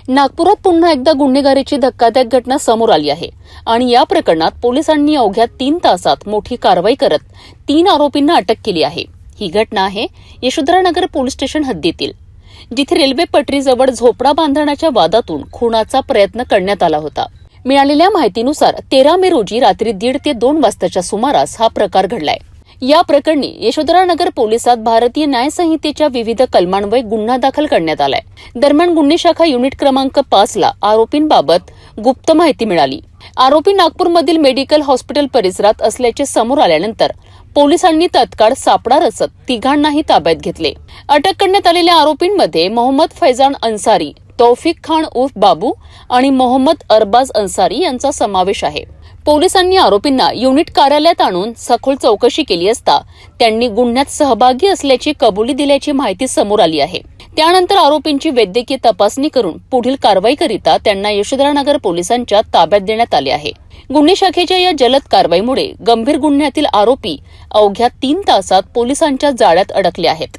नागपुरात पुन्हा एकदा गुन्हेगारीची धक्कादायक घटना समोर आली आहे आणि या प्रकरणात पोलिसांनी अवघ्या 3 तासात मोठी कारवाई करत 3 आरोपींना अटक केली आहे। ही घटना आहे यशोधरानगर पोलीस स्टेशन हद्दीतील, जिथे रेल्वे पटरीजवळ झोपडा बांधण्याच्या वादातून खुनाचा प्रयत्न करण्यात आला होता। मिळालेल्या माहितीनुसार 13 मे रोजी रात्री 1:30 ते 2 वाजताच्या सुमारास हा प्रकार घडलाय। या प्रकरणी यशोधरानगर पोलिसात भारतीय न्याय संहितेच्या विविध कलमांन्वये गुन्हा दाखल करण्यात आलाय। दरम्यान गुन्हे शाखा युनिट क्रमांक 5 ला आरोपींबाबत गुप्त माहिती मिळाली। आरोपी नागपूरमधील मेडिकल हॉस्पिटल परिसरात असल्याचे समोर आल्यानंतर पोलिसांनी तत्काळ सापळा रचत तिघांनाही ताब्यात घेतले। अटक करण्यात आलेल्या आरोपींमध्ये मोहम्मद फैजान अन्सारी, तौफिक खान उर्फ बाबू आणि मोहम्मद अरबाज अन्सारी यांचा समावेश आहे। पोलिसांनी आरोपींना युनिट कार्यालयात आणून सखोल चौकशी केली असता त्यांनी गुन्ह्यात सहभागी असल्याची कबुली दिल्याची माहिती समोर आली आहे। त्यानंतर आरोपींची वैद्यकीय तपासणी करून पुढील कारवाईकरिता त्यांना यशोधरानगर पोलिसांच्या ताब्यात देण्यात आले आहे। गुन्हे शाखेच्या या जलद कारवाईमुळे गंभीर गुन्ह्यातील आरोपी अवघ्या 3 तासात पोलिसांच्या जाळ्यात अडकले आहेत।